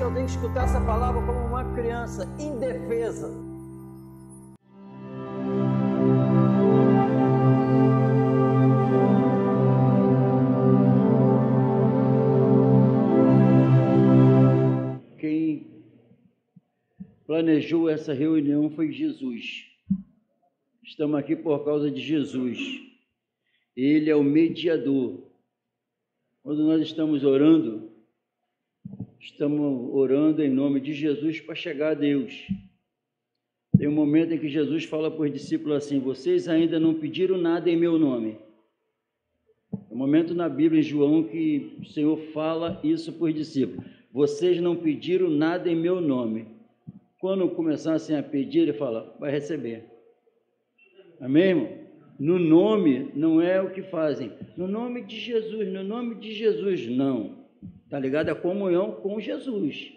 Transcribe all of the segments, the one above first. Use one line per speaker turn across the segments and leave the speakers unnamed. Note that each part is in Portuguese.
eu tenho que escutar essa palavra como uma criança indefesa.
Quem planejou essa reunião foi Jesus. Estamos aqui por causa de Jesus. Ele é o mediador. Quando nós estamos orando em nome de Jesus para chegar a Deus. Tem um momento em que Jesus fala para os discípulos assim: vocês ainda não pediram nada em meu nome. É um momento na Bíblia, em João, que o Senhor fala isso para os discípulos: vocês não pediram nada em meu nome. Quando começassem a pedir, ele fala: vai receber. Amém, irmão? No nome não é o que fazem. No nome de Jesus, no nome de Jesus, não. Está ligado à comunhão com Jesus.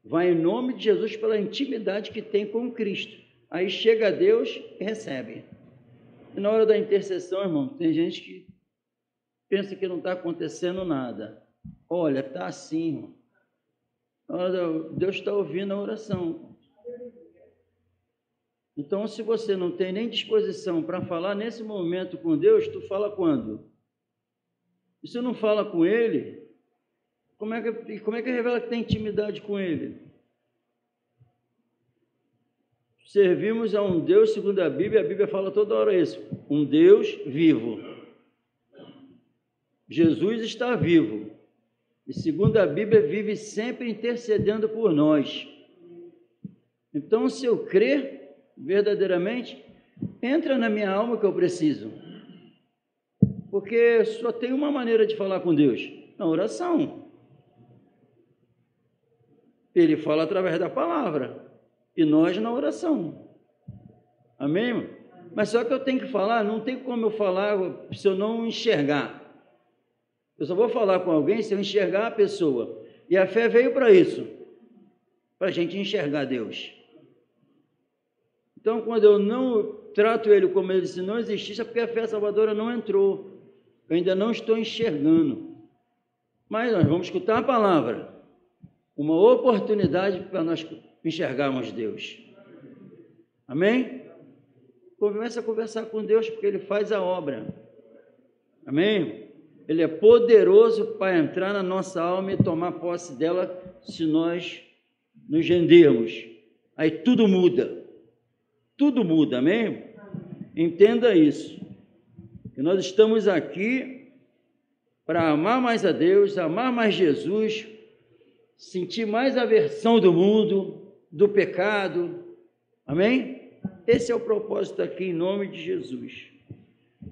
Vai em nome de Jesus pela intimidade que tem com Cristo. Aí chega a Deus e recebe. E na hora da intercessão, irmão, tem gente que pensa que não está acontecendo nada. Olha, está assim, irmão. Na hora Deus está ouvindo a oração. Então, se você não tem nem disposição para falar nesse momento com Deus, tu fala quando? E se não fala com Ele, como é que revela que tem intimidade com Ele? Servimos a um Deus, segundo a Bíblia fala toda hora isso, um Deus vivo. Jesus está vivo. E segundo a Bíblia, vive sempre intercedendo por nós. Então, se eu crer verdadeiramente, entra na minha alma que eu preciso. Porque só tem uma maneira de falar com Deus, na oração. Ele fala através da palavra, e nós na oração. Amém, irmão? Mas só que eu tenho que falar, não tem como eu falar se eu não enxergar. Eu só vou falar com alguém se eu enxergar a pessoa. E a fé veio para isso, para a gente enxergar Deus. Então, quando eu não trato Ele como Ele se não existisse, é porque a fé salvadora não entrou. Eu ainda não estou enxergando. Mas nós vamos escutar a palavra. Uma oportunidade para nós enxergarmos Deus. Amém? Começa a conversar com Deus, porque Ele faz a obra. Amém? Ele é poderoso para entrar na nossa alma e tomar posse dela, se nós nos rendermos. Aí tudo muda. Tudo muda, amém? Entenda isso. Que nós estamos aqui para amar mais a Deus, amar mais Jesus, sentir mais aversão do mundo, do pecado. Amém? Esse é o propósito aqui em nome de Jesus.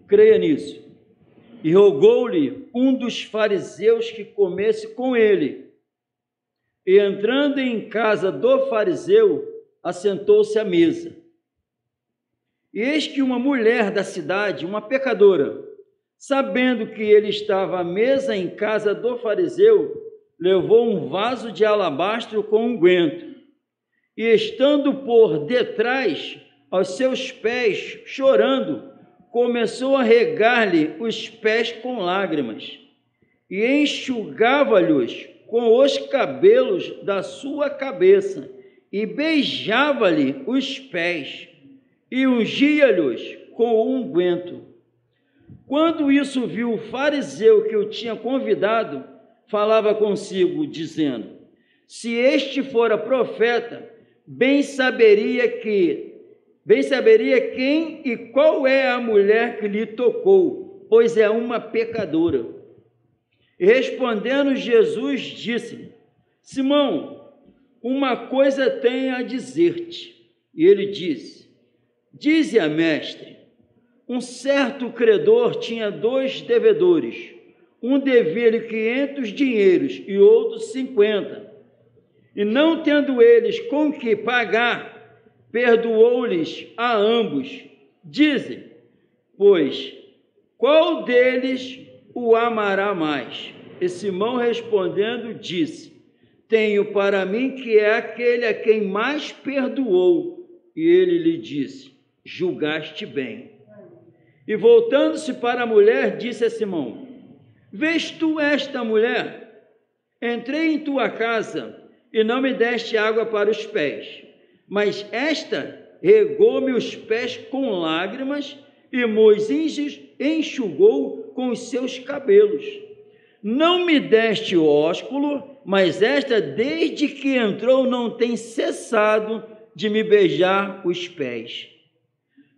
Creia nisso. E rogou-lhe um dos fariseus que comesse com ele. E entrando em casa do fariseu, assentou-se à mesa. E eis que uma mulher da cidade, uma pecadora, sabendo que ele estava à mesa em casa do fariseu, levou um vaso de alabastro com unguento, e estando por detrás aos seus pés, chorando, começou a regar-lhe os pés com lágrimas, e enxugava-lhes com os cabelos da sua cabeça, e beijava-lhe os pés, e ungia-lhes com o unguento. Quando isso viu o fariseu que o tinha convidado, falava consigo, dizendo: se este fora profeta, bem saberia quem e qual é a mulher que lhe tocou, pois é uma pecadora. E respondendo Jesus, disse-lhe: Simão, uma coisa tenho a dizer-te. E ele disse: dize-a, mestre. Um certo credor tinha 2 devedores. Um devia-lhe 500 dinheiros e outro 50. E não tendo eles com que pagar, perdoou-lhes a ambos. Dize, pois, qual deles o amará mais? E Simão respondendo disse: tenho para mim que é aquele a quem mais perdoou. E ele lhe disse: julgaste bem. E voltando-se para a mulher, disse a Simão: vês tu esta mulher? Entrei em tua casa e não me deste água para os pés, mas esta regou-me os pés com lágrimas, e Moisés enxugou com os seus cabelos. Não me deste ósculo, mas esta, desde que entrou, não tem cessado de me beijar os pés.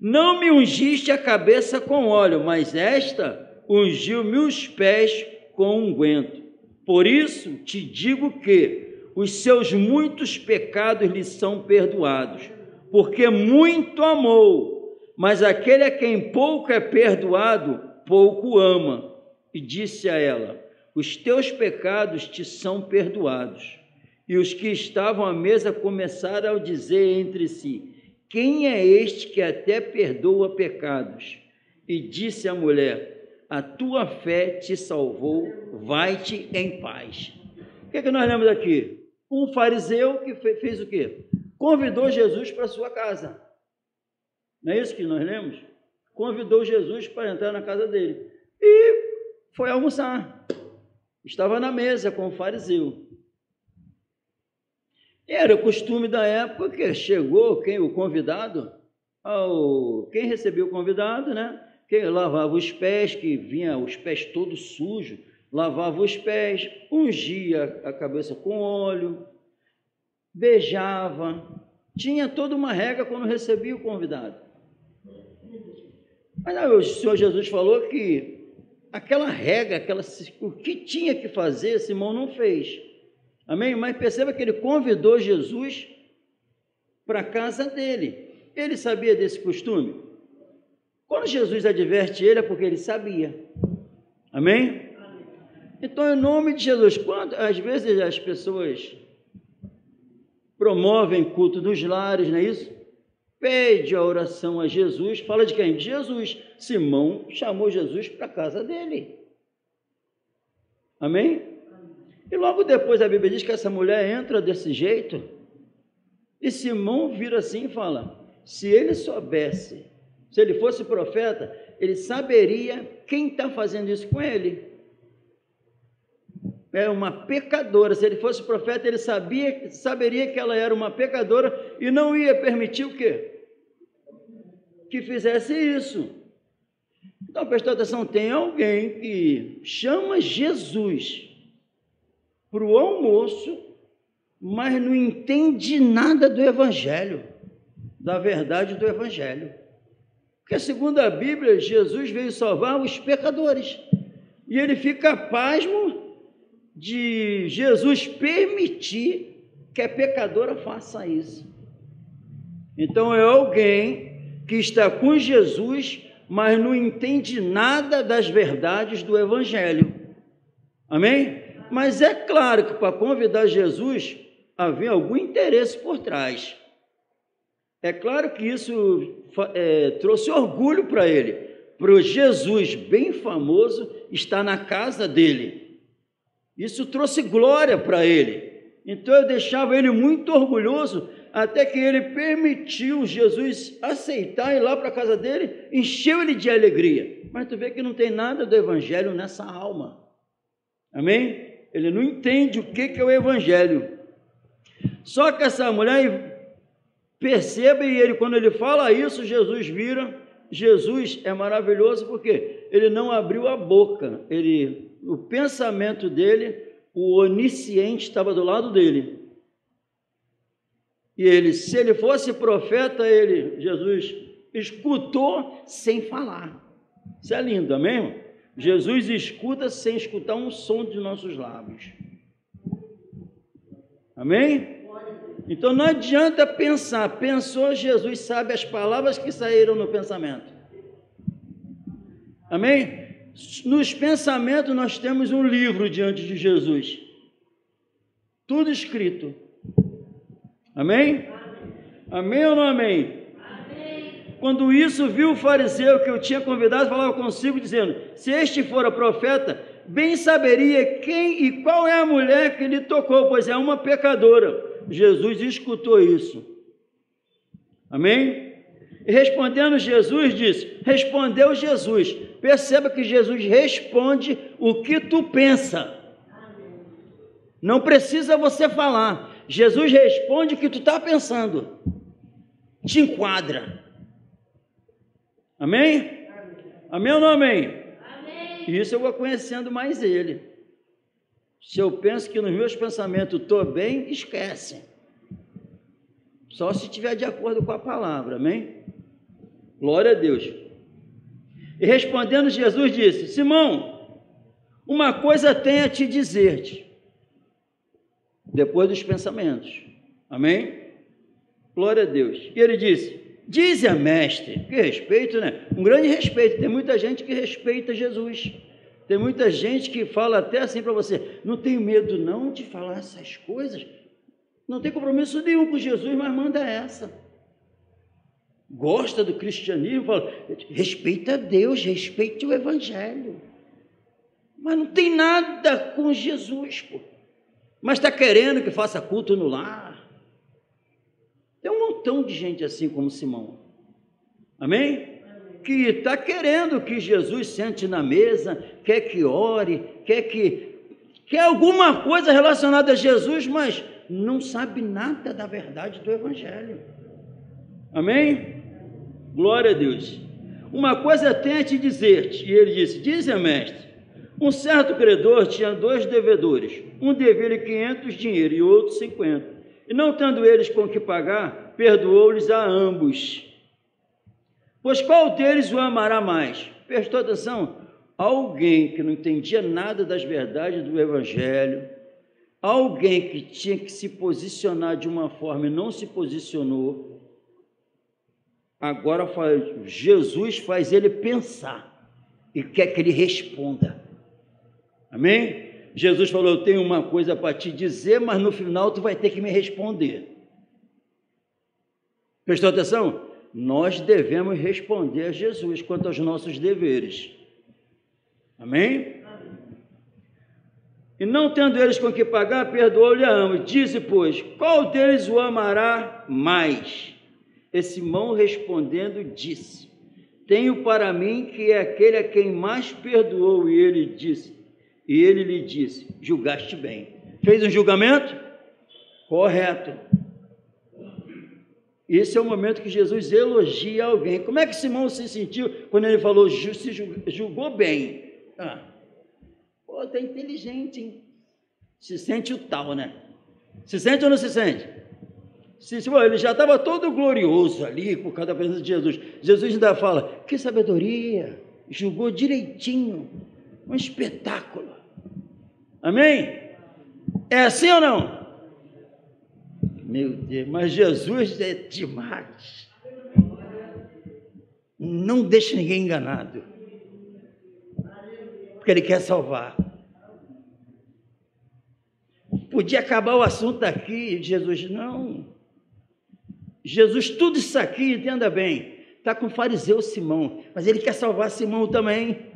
Não me ungiste a cabeça com óleo, mas esta ungiu-me os pés com unguento. Por isso te digo que os seus muitos pecados lhe são perdoados, porque muito amou, mas aquele a quem pouco é perdoado, pouco ama. E disse a ela: os teus pecados te são perdoados. E os que estavam à mesa começaram a dizer entre si: quem é este que até perdoa pecados? E disse a mulher: a tua fé te salvou, vai-te em paz. O que é que nós lemos aqui? Um fariseu que fez o quê? Convidou Jesus para sua casa. Não é isso que nós lemos? Convidou Jesus para entrar na casa dele. E foi almoçar. Estava na mesa com o fariseu. Era o costume da época que chegou o convidado, quem recebeu o convidado, né? Quem lavava os pés, que vinha os pés todos sujos, lavava os pés, ungia a cabeça com óleo, beijava, tinha toda uma regra quando recebia o convidado. Mas o Senhor Jesus falou que aquela regra, o que tinha que fazer, Simão não fez. Amém? Mas perceba que ele convidou Jesus para a casa dele. Ele sabia desse costume? Quando Jesus adverte ele, é porque ele sabia. Amém? Então, em nome de Jesus, às vezes as pessoas promovem culto dos lares, não é isso? Pede a oração a Jesus, fala de quem? De Jesus. Simão chamou Jesus para a casa dele. Amém? E logo depois a Bíblia diz que essa mulher entra desse jeito, e Simão vira assim e fala: se ele soubesse, se ele fosse profeta, ele saberia quem está fazendo isso com ele. É uma pecadora. Se ele fosse profeta, ele saberia que ela era uma pecadora e não ia permitir o quê? Que fizesse isso. Então, presta atenção, tem alguém que chama Jesus para o almoço, mas não entende nada do Evangelho, da verdade do Evangelho. Porque, segundo a Bíblia, Jesus veio salvar os pecadores. E ele fica pasmo de Jesus permitir que a pecadora faça isso. Então, é alguém que está com Jesus, mas não entende nada das verdades do Evangelho. Amém? Mas é claro que para convidar Jesus havia algum interesse por trás. É claro que isso trouxe orgulho para ele, para o Jesus bem famoso estar na casa dele. Isso trouxe glória para ele. Então eu deixava ele muito orgulhoso, até que ele permitiu Jesus aceitar ir lá para a casa dele, encheu ele de alegria. Mas tu vê que não tem nada do Evangelho nessa alma. Amém? Ele não entende o que é o Evangelho. Só que essa mulher, perceba, e ele, quando ele fala isso, Jesus vira. Jesus é maravilhoso porque ele não abriu a boca. O pensamento dele, o onisciente estava do lado dele. E ele, se ele fosse profeta, Jesus escutou sem falar. Isso é lindo, amém, irmão? Jesus escuta sem escutar um som de nossos lábios. Amém? Então não adianta pensar. Pensou, Jesus sabe as palavras que saíram no pensamento. Amém? Nos pensamentos nós temos um livro diante de Jesus. Tudo escrito. Amém? Amém ou não amém? Quando isso viu o fariseu que eu tinha convidado, falava consigo, dizendo: se este fora profeta, bem saberia quem e qual é a mulher que lhe tocou, pois é uma pecadora. Jesus escutou isso. Amém? E respondendo Jesus, disse: respondeu Jesus. Perceba que Jesus responde o que tu pensa. Não precisa você falar. Jesus responde o que tu está pensando. Te enquadra. Amém? Amém ou não amém? Amém. Isso eu vou conhecendo mais ele. Se eu penso que nos meus pensamentos estou bem, esquece. Só se estiver de acordo com a palavra, amém? Glória a Deus. E respondendo, Jesus disse: Simão, uma coisa tenho a te dizer-te. Depois dos pensamentos, amém? Glória a Deus. E ele disse: dize a mestre. Que respeito, né? Um grande respeito. Tem muita gente que respeita Jesus. Tem muita gente que fala até assim para você: não tenho medo não de falar essas coisas. Não tem compromisso nenhum com Jesus, mas manda essa. Gosta do cristianismo, fala: respeita Deus, respeite o evangelho. Mas não tem nada com Jesus, pô. Mas está querendo que faça culto no lar. Tem um montão de gente assim como Simão. Amém? Que está querendo que Jesus sente na mesa, quer que ore, quer alguma coisa relacionada a Jesus, mas não sabe nada da verdade do evangelho. Amém? Glória a Deus. Uma coisa tenho a te dizer-te. E ele disse: dize a mestre, um certo credor tinha 2 devedores, um devia-lhe 500 dinheiro e outro 50. E não tendo eles com que pagar, perdoou-lhes a ambos. Pois qual deles o amará mais? Prestou atenção? Alguém que não entendia nada das verdades do evangelho, alguém que tinha que se posicionar de uma forma e não se posicionou, agora Jesus faz ele pensar e quer que ele responda. Amém? Jesus falou: eu tenho uma coisa para te dizer, mas no final tu vai ter que me responder. Prestou atenção? Nós devemos responder a Jesus quanto aos nossos deveres. Amém? E não tendo eles com que pagar, perdoou-lhe a ambos. Disse, pois, qual deles o amará mais? E Simão respondendo disse: tenho para mim que é aquele a quem mais perdoou. E ele lhe disse: julgaste bem. Fez um julgamento? Correto. Esse é o momento que Jesus elogia alguém. Como é que Simão se sentiu quando ele falou se julgou bem? Pô, está inteligente, hein? Se sente o tal, né? Se sente ou não se sente? Ele já estava todo glorioso ali por causa da presença de Jesus. Jesus ainda fala: que sabedoria, julgou direitinho, um espetáculo. Amém? É assim ou não? Meu Deus, mas Jesus é demais. Não deixa ninguém enganado, porque Ele quer salvar. Podia acabar o assunto aqui, Jesus não. Jesus, tudo isso aqui, entenda bem, está com o fariseu Simão, mas Ele quer salvar Simão também.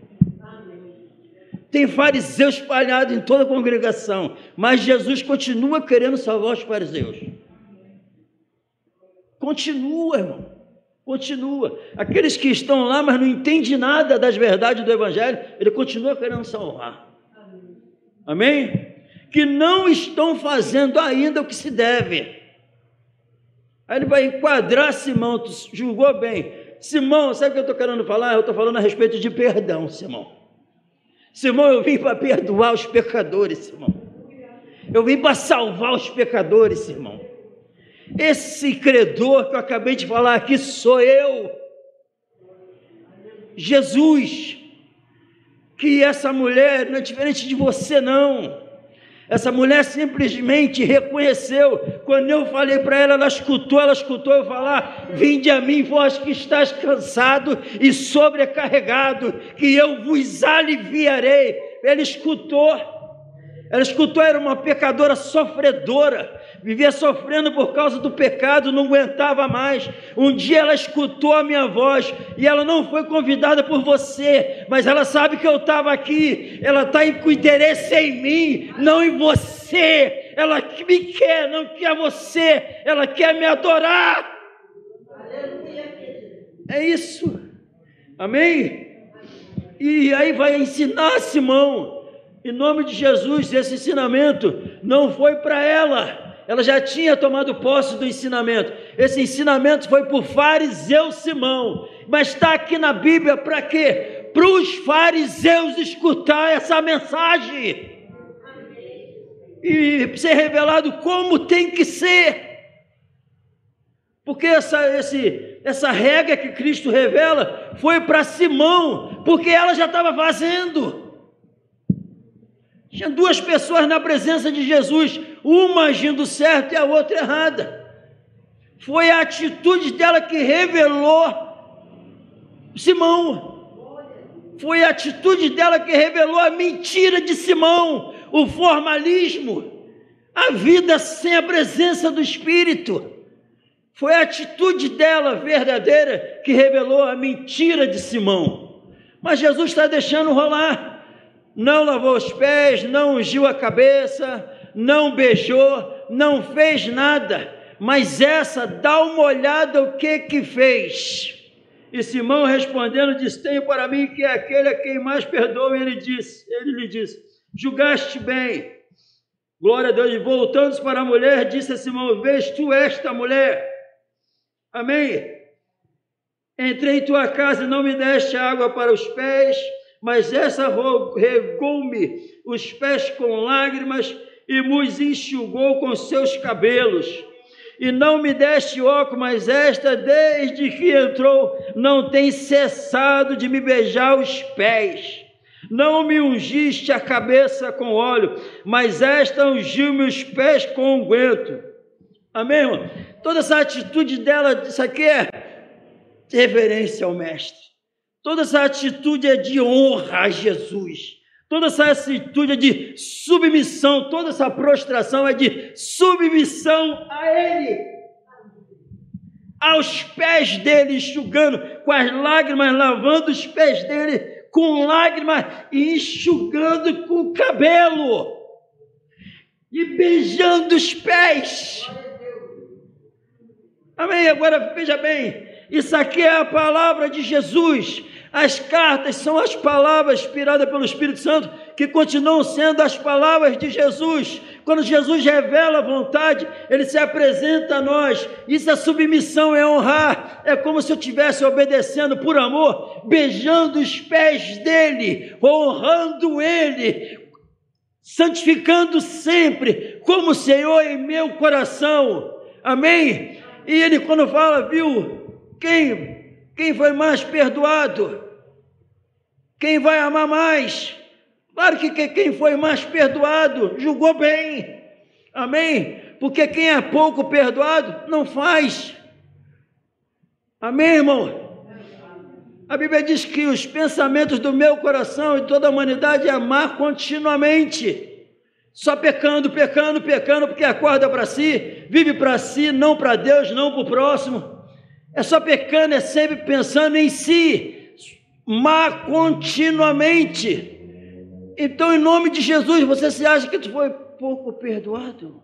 Tem fariseu espalhado em toda a congregação, mas Jesus continua querendo salvar os fariseus. Continua, irmão, continua. Aqueles que estão lá, mas não entendem nada das verdades do evangelho, Ele continua querendo salvar. Amém? Que não estão fazendo ainda o que se deve. Aí ele vai enquadrar Simão. Tu julgou bem. Simão, sabe o que eu estou querendo falar? Eu estou falando a respeito de perdão, Simão. Simão, eu vim para perdoar os pecadores, Simão. Eu vim para salvar os pecadores, Simão. Esse credor que eu acabei de falar aqui sou eu. Jesus. Que essa mulher não é diferente de você, não. Essa mulher simplesmente reconheceu. Quando eu falei para ela, ela escutou eu falar: vinde a mim, vós que estás cansado e sobrecarregado, que eu vos aliviarei. Ela escutou, era uma pecadora sofredora, vivia sofrendo por causa do pecado, não aguentava mais. Um dia ela escutou a minha voz, e ela não foi convidada por você, mas ela sabe que eu estava aqui. Ela está com interesse em mim, não em você. Ela me quer, não quer você, ela quer me adorar. É isso, amém? E aí vai ensinar Simão, em nome de Jesus. Esse ensinamento não foi para ela, ela já tinha tomado posse do ensinamento. Esse ensinamento foi para o fariseu Simão, mas está aqui na Bíblia para quê? Para os fariseus escutar essa mensagem e ser revelado como tem que ser. Porque essa regra que Cristo revela foi para Simão, porque ela já estava fazendo. Tinha duas pessoas na presença de Jesus, uma agindo certo e a outra errada. Foi a atitude dela que revelou Simão. Foi a atitude dela que revelou a mentira de Simão, o formalismo, a vida sem a presença do Espírito. Foi a atitude dela verdadeira que revelou a mentira de Simão. Mas Jesus está deixando rolar. Não lavou os pés, não ungiu a cabeça, não beijou, não fez nada. Mas essa, dá uma olhada o que fez. E Simão respondendo disse: tenho para mim que é aquele a quem mais perdoa. Ele lhe disse: julgaste bem. Glória a Deus. E voltando-se para a mulher, disse a Simão: vês tu esta mulher? Amém? Entrei em tua casa e não me deste água para os pés, mas essa regou-me os pés com lágrimas e me enxugou com seus cabelos. E não me deste óculos, mas esta, desde que entrou, não tem cessado de me beijar os pés. Não me ungiste a cabeça com óleo, mas esta ungiu-me os pés com unguento. Amém, irmão? Toda essa atitude dela, isso aqui é de reverência ao Mestre. Toda essa atitude é de honra a Jesus. Toda essa atitude é de submissão. Toda essa prostração é de submissão a Ele. Aos pés dele, enxugando com as lágrimas, lavando os pés dele com lágrimas e enxugando com o cabelo. E beijando os pés. Amém? Agora veja bem, isso aqui é a palavra de Jesus. As cartas são as palavras inspiradas pelo Espírito Santo, que continuam sendo as palavras de Jesus. Quando Jesus revela a vontade, Ele se apresenta a nós. Isso é submissão, é honrar. É como se eu estivesse obedecendo por amor, beijando os pés dEle, honrando Ele, santificando sempre como Senhor em meu coração. Amém? E Ele quando fala, viu, quem foi mais perdoado? Quem vai amar mais? Claro que quem foi mais perdoado julgou bem. Amém? Porque quem é pouco perdoado não faz. Amém, irmão? A Bíblia diz que os pensamentos do meu coração e de toda a humanidade é amar continuamente. Só pecando, porque acorda para si, vive para si, não para Deus, não para o próximo. É só pecando, é sempre pensando em si, má continuamente. Então, em nome de Jesus, você se acha que tu foi pouco perdoado?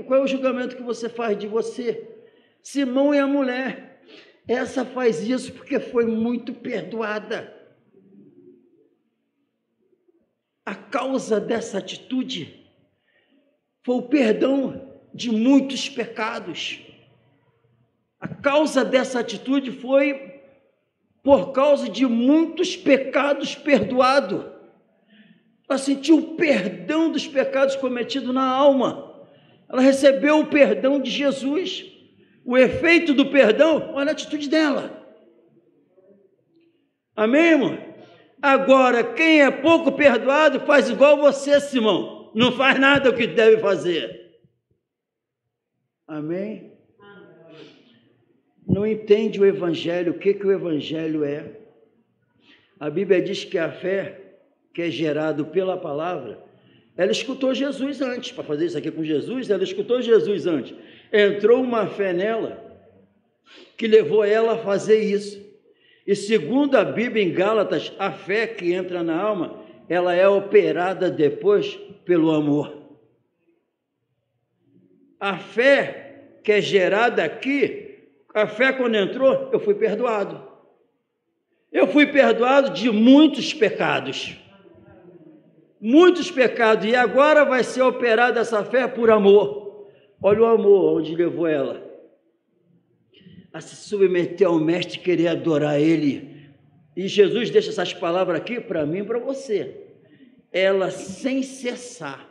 Qual é o julgamento que você faz de você? Simão é a mulher. Essa faz isso porque foi muito perdoada. A causa dessa atitude foi o perdão de muitos pecados. A causa dessa atitude foi por causa de muitos pecados perdoados. Ela sentiu o perdão dos pecados cometidos na alma. Ela recebeu o perdão de Jesus. O efeito do perdão, olha a atitude dela. Amém, irmão? Agora, quem é pouco perdoado faz igual você, Simão. Não faz nada o que deve fazer. Amém? Não entende o Evangelho, o que o Evangelho é. A Bíblia diz que a fé que é gerada pela palavra, ela escutou Jesus antes. Para fazer isso aqui com Jesus, ela escutou Jesus antes. Entrou uma fé nela que levou ela a fazer isso. E segundo a Bíblia em Gálatas, a fé que entra na alma, ela é operada depois pelo amor. A fé que é gerada aqui, a fé quando entrou, eu fui perdoado. Eu fui perdoado de muitos pecados. muitos pecados, e agora vai ser operada essa fé por amor. Olha o amor onde levou ela a se submeter ao mestre, querer adorar ele. E Jesus deixa essas palavras aqui para mim e para você. Ela sem cessar,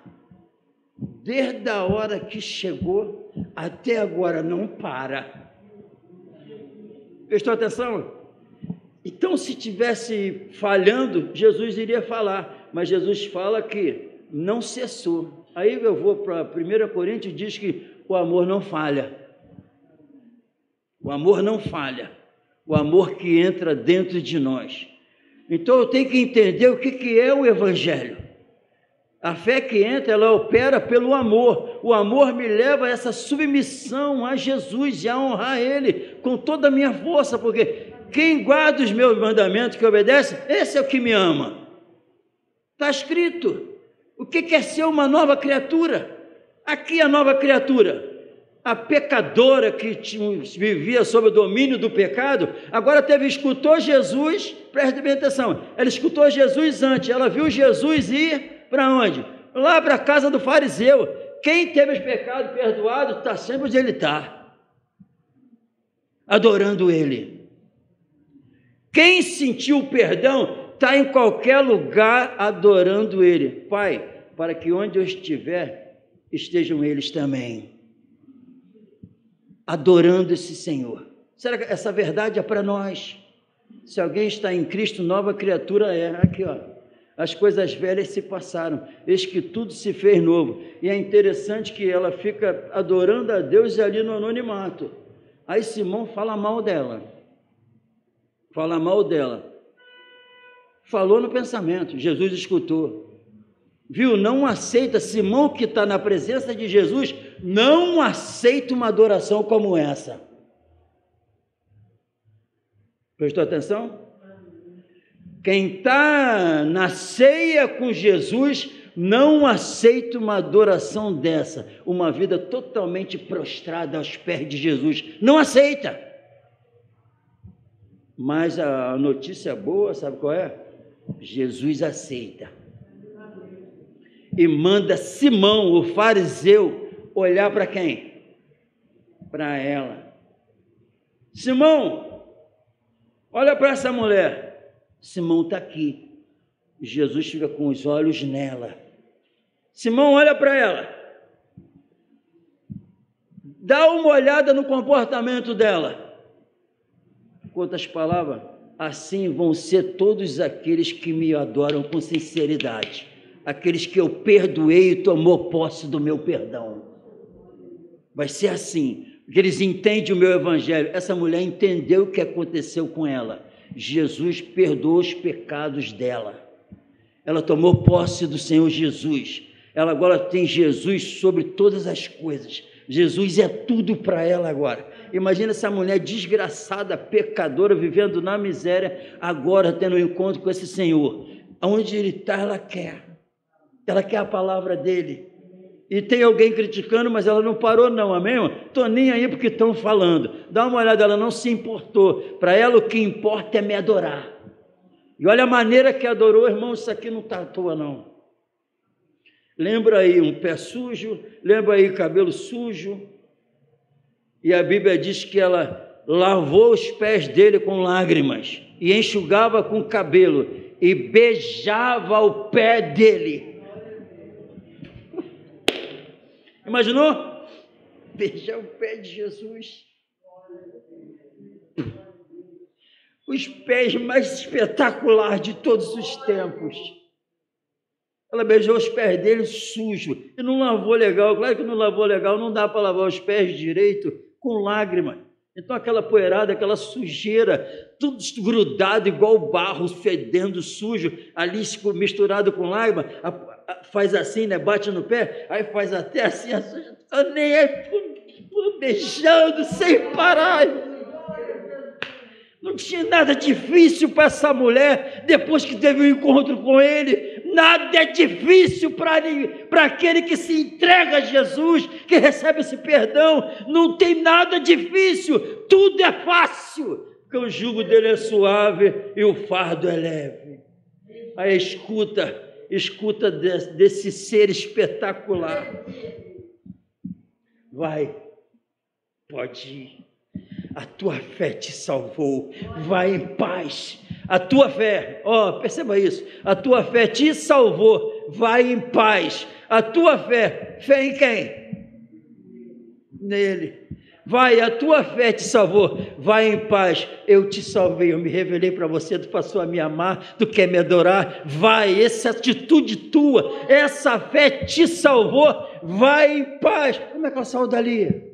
desde a hora que chegou até agora, não para. Prestou atenção? Então, se tivesse falhando, Jesus iria falar, mas Jesus fala que não cessou. Aí eu vou para 1 Coríntios, diz que o amor não falha. O amor não falha. O amor que entra dentro de nós. Então, eu tenho que entender o que é o Evangelho. A fé que entra, ela opera pelo amor. O amor me leva a essa submissão a Jesus e a honrar Ele com toda a minha força, porque quem guarda os meus mandamentos, que obedece, esse é o que me ama. Está escrito. O que é ser uma nova criatura? Aqui a nova criatura. A pecadora que vivia sob o domínio do pecado, agora escutou Jesus, preste bem atenção, ela escutou Jesus antes, ela viu Jesus ir para onde? Lá para a casa do fariseu. Quem teve os pecados perdoados está sempre onde ele está, adorando ele. Quem sentiu o perdão está em qualquer lugar adorando ele. Pai, para que onde eu estiver, estejam eles também, adorando esse Senhor. Será que essa verdade é para nós? Se alguém está em Cristo, nova criatura é. Aqui, ó. As coisas velhas se passaram, eis que tudo se fez novo. E é interessante que ela fica adorando a Deus ali no anonimato. Aí Simão fala mal dela. Fala mal dela. Falou no pensamento, Jesus escutou. Viu? Não aceita. Simão, que está na presença de Jesus, não aceita uma adoração como essa. Prestou atenção? Quem está na ceia com Jesus não aceita uma adoração dessa, uma vida totalmente prostrada aos pés de Jesus. Não aceita. Mas a notícia boa, sabe qual é? Jesus aceita. E manda Simão, o fariseu, olhar para quem? Para ela. Simão, olha para essa mulher. Simão está aqui. Jesus fica com os olhos nela. Simão, olha para ela. Dá uma olhada no comportamento dela. Quantas palavras? Assim vão ser todos aqueles que me adoram com sinceridade. Aqueles que eu perdoei e tomou posse do meu perdão. Vai ser assim, porque eles entendem o meu evangelho. Essa mulher entendeu o que aconteceu com ela. Jesus perdoou os pecados dela. Ela tomou posse do Senhor Jesus. Ela agora tem Jesus sobre todas as coisas. Jesus é tudo para ela agora. Imagina essa mulher desgraçada, pecadora, vivendo na miséria, agora tendo um encontro com esse Senhor. Aonde ele está, ela quer. Ela quer a palavra dele. E tem alguém criticando, mas ela não parou não, amém? Estou nem aí porque estão falando. Dá uma olhada, ela não se importou. Para ela o que importa é me adorar. E olha a maneira que adorou, irmão, isso aqui não está à toa não. Lembra aí um pé sujo, lembra aí cabelo sujo. E a Bíblia diz que ela lavou os pés dele com lágrimas e enxugava com cabelo e beijava o pé dele. Imaginou? Beijar o pé de Jesus. Os pés mais espetaculares de todos os tempos. Ela beijou os pés dele sujos e não lavou legal. Claro que não lavou legal, não dá para lavar os pés direito com lágrimas. Então aquela poeirada, aquela sujeira, tudo grudado igual barro, fedendo, sujo, ali misturado com lágrimas, faz assim, né? Bate no pé, aí faz até assim, nem é beijando sem parar. Não tinha nada difícil para essa mulher, depois que teve um encontro com ele. Nada é difícil para aquele que se entrega a Jesus, que recebe esse perdão. Não tem nada difícil, tudo é fácil, porque o jugo dele é suave e o fardo é leve. Aí escuta, escuta desse ser espetacular. Vai, pode ir. A tua fé te salvou. Vai em paz. A tua fé, perceba isso. A tua fé te salvou. Vai em paz. A tua fé em quem? Nele. Vai, a tua fé te salvou. Vai em paz. Eu te salvei. Eu me revelei para você. Tu passou a me amar. Tu quer me adorar. Vai, essa atitude tua, essa fé te salvou. Vai em paz. Como é que ela saiu dali?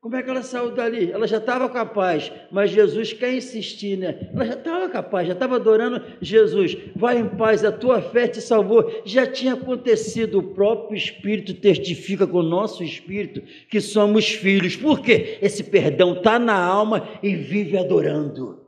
Como é que ela saiu dali? Ela já estava capaz, mas Jesus quer insistir, né? Ela já estava capaz, já estava adorando Jesus. Vai em paz, a tua fé te salvou. Já tinha acontecido, o próprio Espírito testifica com o nosso Espírito que somos filhos. Por quê? Esse perdão está na alma e vive adorando.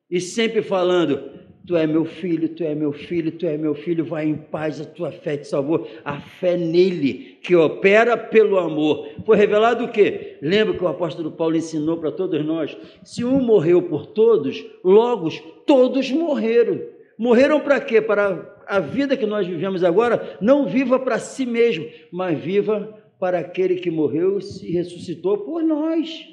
E sempre falando, tu é meu filho, tu é meu filho, tu é meu filho, vai em paz, a tua fé te salvou. A fé nele, que opera pelo amor. Foi revelado o quê? Lembra que o apóstolo Paulo ensinou para todos nós? Se um morreu por todos, logo todos morreram. Morreram para quê? Para a vida que nós vivemos agora, não viva para si mesmo, mas viva para aquele que morreu e ressuscitou por nós.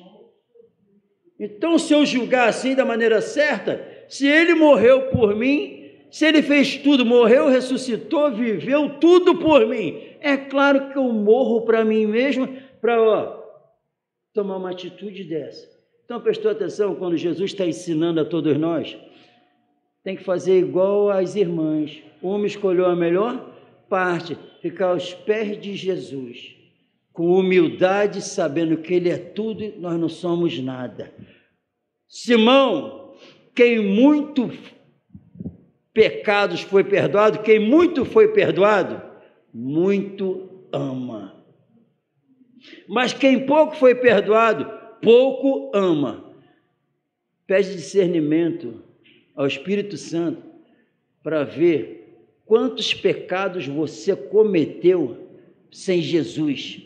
Então, se eu julgar assim da maneira certa, se ele morreu por mim, se ele fez tudo, morreu, ressuscitou, viveu tudo por mim, é claro que eu morro para mim mesmo, para tomar uma atitude dessa. Então, prestou atenção, quando Jesus está ensinando a todos nós, tem que fazer igual às irmãs. Uma escolheu a melhor parte, ficar aos pés de Jesus, com humildade, sabendo que Ele é tudo e nós não somos nada. Simão, quem muito pecados foi perdoado, quem muito foi perdoado, muito ama. Mas quem pouco foi perdoado, pouco ama. Pede discernimento ao Espírito Santo para ver quantos pecados você cometeu sem Jesus.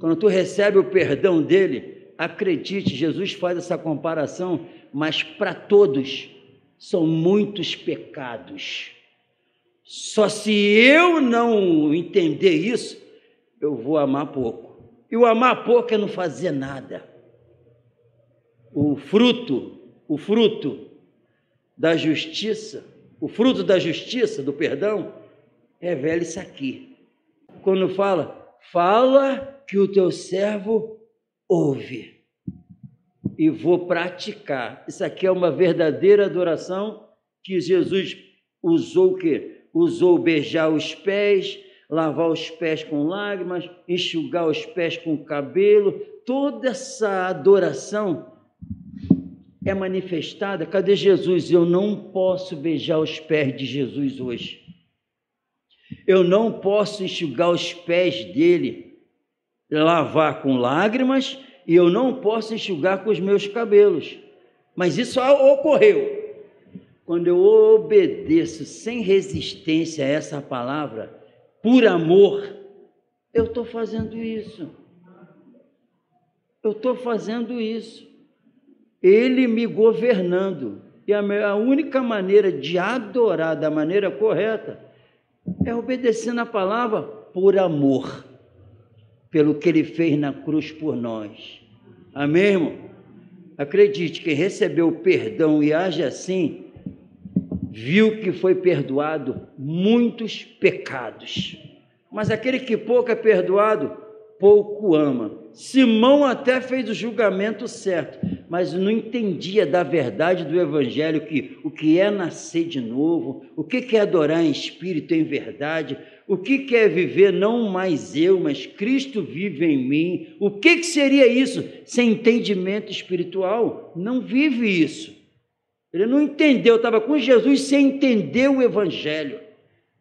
Quando tu recebe o perdão dele, acredite, Jesus faz essa comparação, mas para todos são muitos pecados. Só se eu não entender isso, eu vou amar pouco. E o amar pouco é não fazer nada. O fruto da justiça, do perdão, revela isso aqui. Quando fala que o teu servo ouve e vou praticar. Isso aqui é uma verdadeira adoração que Jesus usou o quê? Usou beijar os pés, lavar os pés com lágrimas, enxugar os pés com cabelo. Toda essa adoração é manifestada. Cadê Jesus? Eu não posso beijar os pés de Jesus hoje. Eu não posso enxugar os pés dele, lavar com lágrimas, e eu não posso enxugar com os meus cabelos. Mas isso ocorreu. Quando eu obedeço sem resistência a essa palavra, por amor, eu estou fazendo isso. Eu estou fazendo isso. Ele me governando. E a única maneira de adorar da maneira correta é obedecendo a palavra por amor, pelo que ele fez na cruz por nós. Amém, irmão? Acredite, quem recebeu o perdão e age assim, viu que foi perdoado muitos pecados. Mas aquele que pouco é perdoado, pouco ama. Simão até fez o julgamento certo, mas não entendia da verdade do Evangelho, que o que é nascer de novo, o que é adorar em espírito e em verdade, o que é viver não mais eu, mas Cristo vive em mim. O que seria isso sem entendimento espiritual? Não vive isso. Ele não entendeu, estava com Jesus sem entender o Evangelho,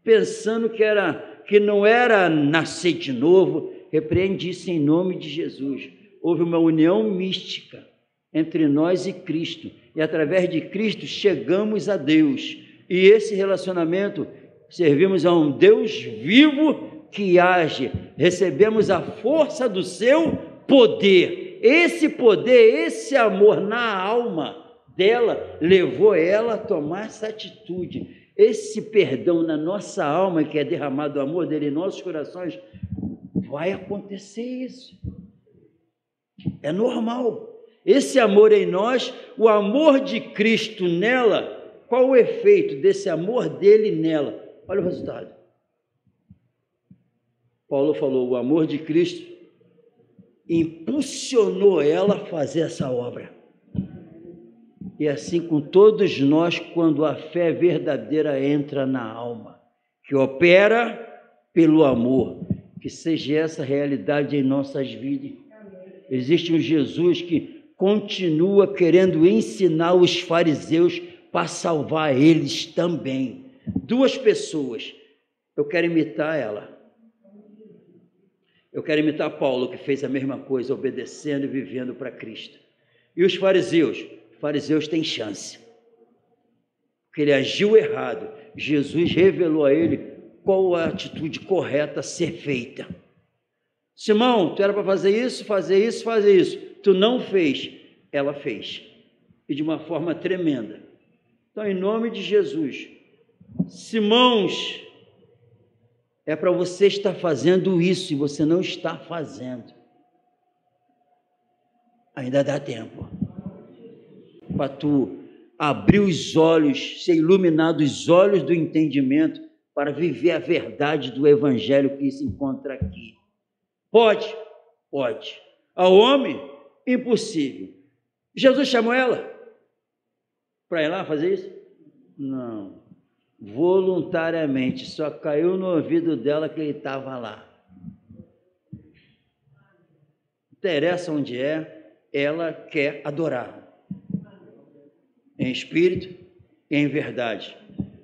pensando que não era nascer de novo. Repreende isso em nome de Jesus. Houve uma união mística entre nós e Cristo, e através de Cristo chegamos a Deus, e esse relacionamento, servimos a um Deus vivo que age, recebemos a força do seu poder, esse amor na alma dela levou ela a tomar essa atitude. Esse perdão na nossa alma, que é derramado o amor dele em nossos corações, vai acontecer isso. É normal. Esse amor em nós, o amor de Cristo nela, qual o efeito desse amor dele nela? Olha o resultado. Paulo falou, o amor de Cristo impulsionou ela a fazer essa obra. E assim com todos nós, quando a fé verdadeira entra na alma, que opera pelo amor, que seja essa realidade em nossas vidas. Existe um Jesus que continua querendo ensinar os fariseus para salvar eles também. Duas pessoas, eu quero imitar ela. Eu quero imitar Paulo, que fez a mesma coisa, obedecendo e vivendo para Cristo. E os fariseus? Os fariseus têm chance, porque ele agiu errado. Jesus revelou a ele qual a atitude correta a ser feita. Simão, tu era para fazer isso, fazer isso, fazer isso. Tu não fez. Ela fez. E de uma forma tremenda. Então, em nome de Jesus, Simãos, é para você estar fazendo isso e você não está fazendo. Ainda dá tempo. Para tu abrir os olhos, ser iluminado os olhos do entendimento para viver a verdade do Evangelho que se encontra aqui. Pode, pode. Ao homem, impossível. Jesus chamou ela para ir lá fazer isso? Não. Voluntariamente, só caiu no ouvido dela que ele estava lá. Não interessa onde é, ela quer adorar. Em espírito e em verdade.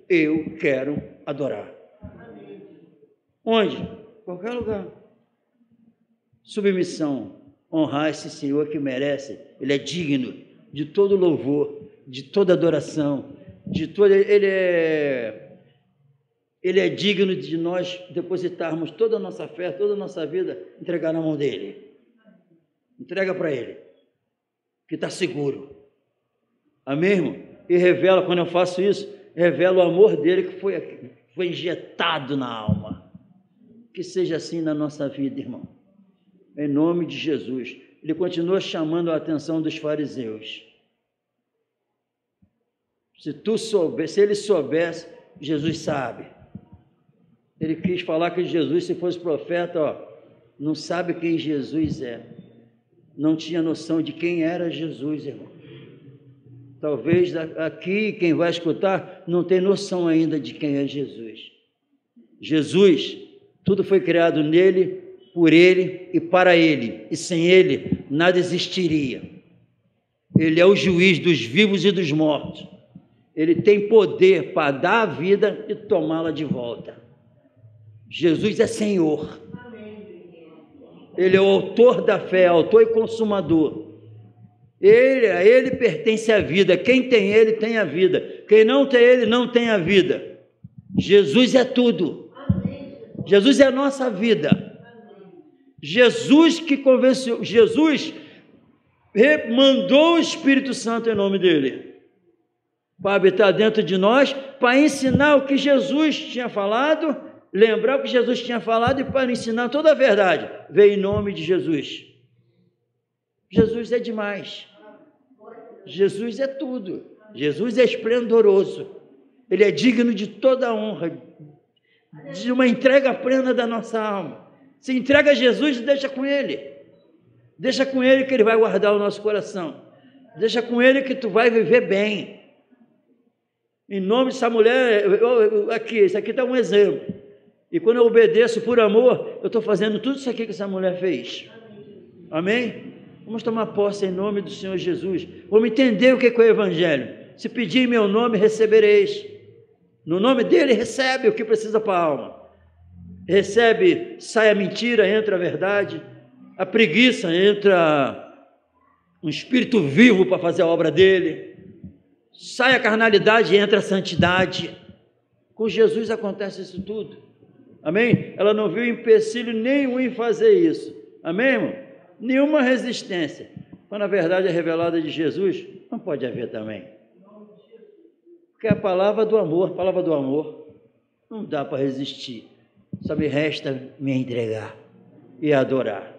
Eu quero adorar. Onde? Qualquer lugar. Submissão. Honrar esse Senhor que merece. Ele é digno de todo louvor, de toda adoração, de toda... Ele é digno de nós depositarmos toda a nossa fé, toda a nossa vida, entregar na mão dele. Entrega para ele, que está seguro. Amém, irmão? E revela, quando eu faço isso, revela o amor dele que foi injetado na alma. Que seja assim na nossa vida, irmão. Em nome de Jesus. Ele continua chamando a atenção dos fariseus. Se ele soubesse, Jesus sabe. Ele quis falar que Jesus, se fosse profeta, não sabe quem Jesus é. Não tinha noção de quem era Jesus, irmão. Talvez aqui, quem vai escutar, não tem noção ainda de quem é Jesus. Jesus, tudo foi criado nele, por ele e para ele. E sem ele, nada existiria. Ele é o juiz dos vivos e dos mortos. Ele tem poder para dar a vida e tomá-la de volta. Jesus é Senhor. Ele é o autor da fé, autor e consumador. A ele pertence a vida. Quem tem ele tem a vida. Quem não tem ele não tem a vida. Jesus é tudo. Jesus é a nossa vida. Jesus que convenceu, Jesus mandou o Espírito Santo em nome dele para habitar dentro de nós, para ensinar o que Jesus tinha falado, lembrar o que Jesus tinha falado e para ensinar toda a verdade. Veio em nome de Jesus. Jesus é demais. Jesus é tudo. Jesus é esplendoroso. Ele é digno de toda a honra, de uma entrega plena da nossa alma. Se entrega a Jesus e deixa com Ele. Deixa com Ele que Ele vai guardar o nosso coração. Deixa com Ele que tu vai viver bem. Em nome dessa mulher, isso aqui está um exemplo. E quando eu obedeço por amor, eu estou fazendo tudo isso aqui que essa mulher fez. Amém? Vamos tomar posse em nome do Senhor Jesus. Vamos entender o que é o Evangelho. Se pedir em meu nome, recebereis. No nome dele, recebe o que precisa para a alma. Recebe, sai a mentira, entra a verdade. A preguiça, entra um espírito vivo para fazer a obra dele. Sai a carnalidade, entra a santidade. Com Jesus acontece isso tudo. Amém? Ela não viu empecilho nenhum em fazer isso. Amém, irmão? Nenhuma resistência. quando a verdade é revelada de Jesus, não pode haver também. Porque é a palavra do amor, não dá para resistir. Só me resta me entregar e adorar.